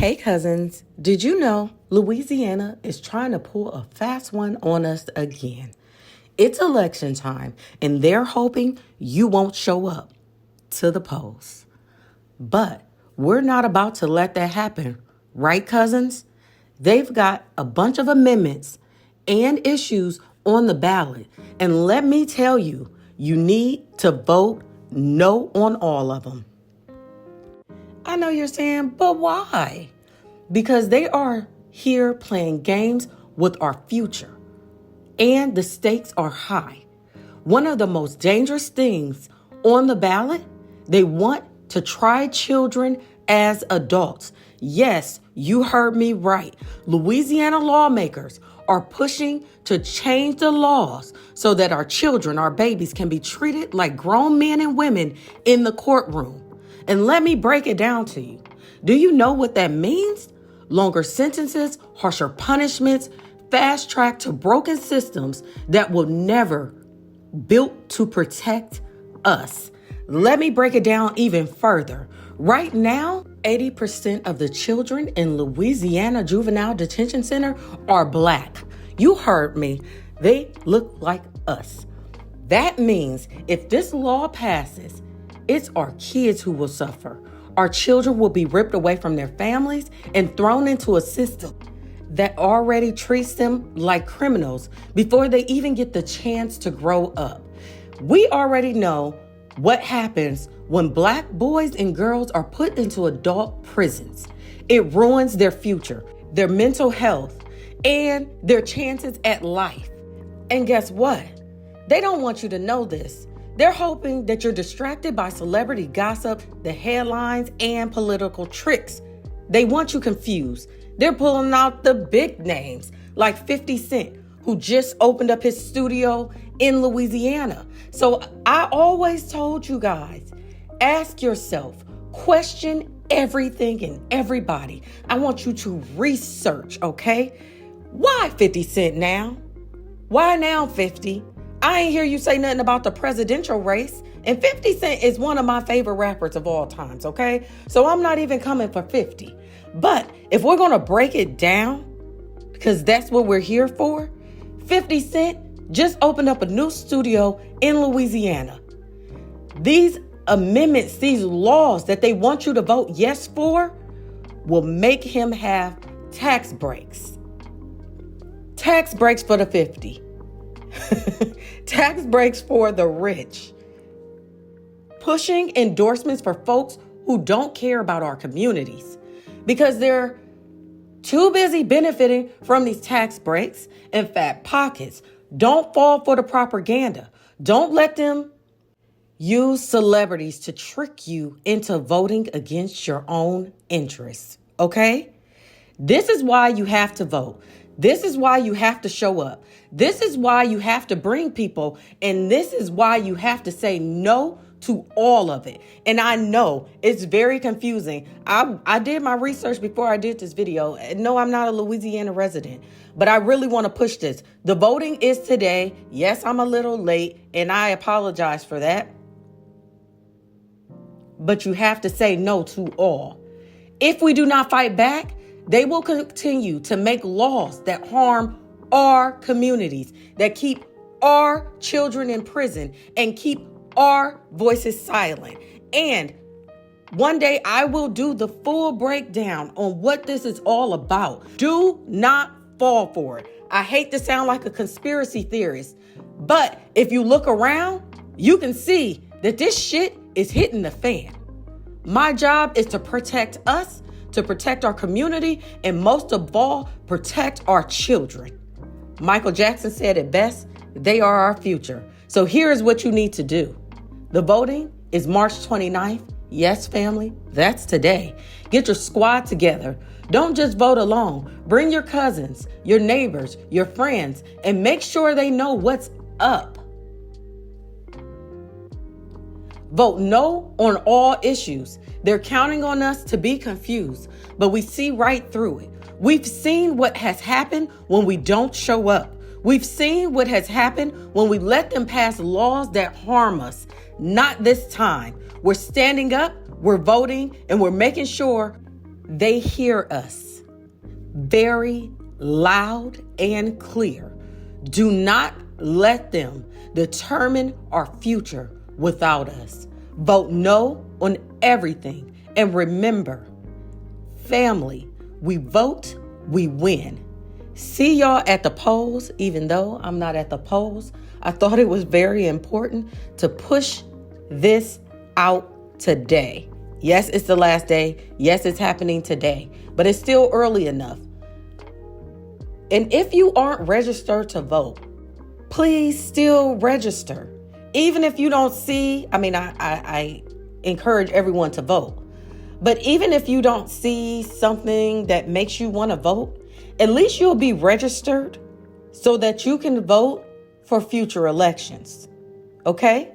Hey cousins, did you know Louisiana is trying to pull a fast one on us again? It's election time and they're hoping you won't show up to the polls. But we're not about to let that happen, right cousins? They've got a bunch of amendments and issues on the ballot. And let me tell you, you need to vote no on all of them. I know you're saying, but why? Because they are here playing games with our future, and the stakes are high. One of the most dangerous things on the ballot, they want to try children as adults. Yes, you heard me right. Louisiana lawmakers are pushing to change the laws so that our children, our babies, can be treated like grown men and women in the courtroom. And let me break it down to you. Do you know what that means? Longer sentences, harsher punishments, fast track to broken systems that will never built to protect us. Let me break it down even further. Right now, 80% of the children in Louisiana Juvenile Detention Center are Black. You heard me. They look like us. That means if this law passes, it's our kids who will suffer. Our children will be ripped away from their families and thrown into a system that already treats them like criminals before they even get the chance to grow up. We already know what happens when Black boys and girls are put into adult prisons. It ruins their future, their mental health, and their chances at life. And guess what? They don't want you to know this. They're hoping that you're distracted by celebrity gossip, the headlines, and political tricks. They want you confused. They're pulling out the big names like 50 Cent, who just opened up his studio in Louisiana. So I always told you guys, ask yourself, question everything and everybody. I want you to research, okay? Why 50 Cent now? Why now 50? I ain't hear you say nothing about the presidential race. And 50 Cent is one of my favorite rappers of all times, okay? So I'm not even coming for 50. But if we're going to break it down, because that's what we're here for, 50 Cent just opened up a new studio in Louisiana. These amendments, these laws that they want you to vote yes for, will make him have tax breaks. Tax breaks for the 50. Tax breaks for the rich. Pushing endorsements for folks who don't care about our communities because they're too busy benefiting from these tax breaks and fat pockets. Don't fall for the propaganda. Don't let them use celebrities to trick you into voting against your own interests. Okay? This is why you have to vote. This is why you have to show up. This is why you have to bring people. And this is why you have to say no to all of it. And I know it's very confusing. I did my research before I did this video. No, I'm not a Louisiana resident, but I really want to push this. The voting is today. Yes, I'm a little late and I apologize for that. But you have to say no to all. If we do not fight back, they will continue to make laws that harm our communities, that keep our children in prison and keep our voices silent. And one day I will do the full breakdown on what this is all about. Do not fall for it. I hate to sound like a conspiracy theorist, but if you look around, you can see that this shit is hitting the fan. My job is to protect us, to protect our community, and most of all, protect our children. Michael Jackson said it best, they are our future. So here is what you need to do. The voting is March 29th. Yes, family, that's today. Get your squad together. Don't just vote alone. Bring your cousins, your neighbors, your friends, and make sure they know what's up. Vote no on all issues. They're counting on us to be confused, but we see right through it. We've seen what has happened when we don't show up. We've seen what has happened when we let them pass laws that harm us. Not this time. We're standing up, we're voting, and we're making sure They hear us very loud and clear. Do not let them determine our future without us. Vote no on everything. And remember, family, we vote, we win. See y'all at the polls. Even though I'm not at the polls, I thought it was very important to push this out today. Yes, it's the last day. Yes, it's happening today, but it's still early enough. And if you aren't registered to vote, please still register. Even if you don't see, I encourage everyone to vote. But even if you don't see something that makes you want to vote, at least you'll be registered so that you can vote for future elections. Okay?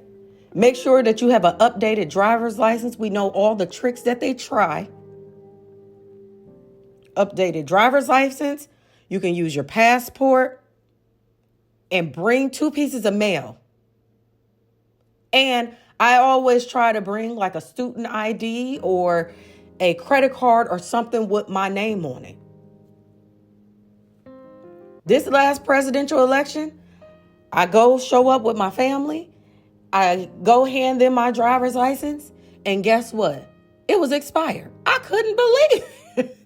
Make sure that you have an updated driver's license. We know all the tricks that they try. Updated driver's license. You can use your passport and bring 2 pieces of mail. And I always try to bring like a student ID or a credit card or something with my name on it. This last presidential election, I go show up with my family. I go hand them my driver's license. And guess what? It was expired. I couldn't believe it.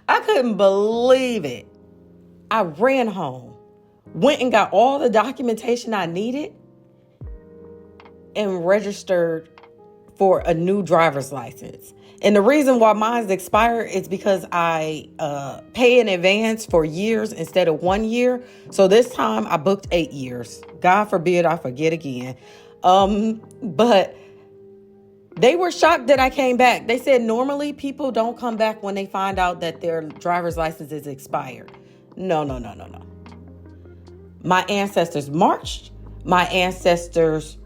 I couldn't believe it. I ran home, went and got all the documentation I needed, and registered for a new driver's license. And the reason why mine's expired is because I pay in advance for years instead of 1 year. So this time I booked 8 years. God forbid I forget again. But they were shocked that I came back. They said normally people don't come back when they find out that their driver's license is expired. No. My ancestors marched. My ancestors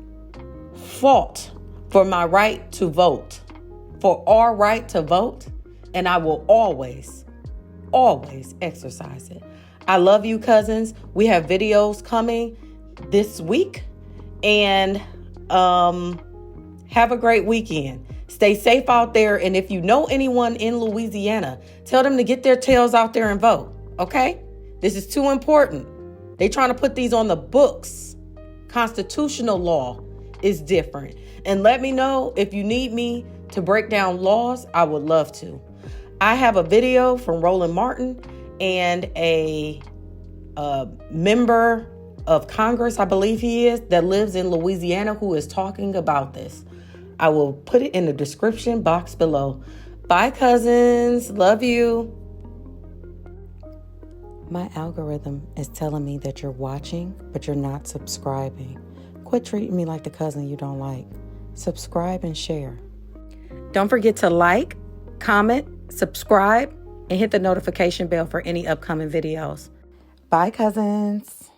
fought for my right to vote, for our right to vote, and I will always exercise it. I love you, cousins. We have videos coming this week, and have a great weekend. Stay safe out there, and if you know anyone in Louisiana, tell them to get their tails out there and vote, okay? This is too important. They trying to put these on the books. Constitutional law is different. And let me know if you need me to break down laws. I would love to. I have a video from Roland Martin and a member of Congress, I believe he is, that lives in Louisiana who is talking about this. I will put it in the description box below. Bye, cousins. Love you. My algorithm is telling me that you're watching, but you're not subscribing. Quit treating me like the cousin you don't like. Subscribe and share. Don't forget to like, comment, subscribe, and hit the notification bell for any upcoming videos. Bye, cousins.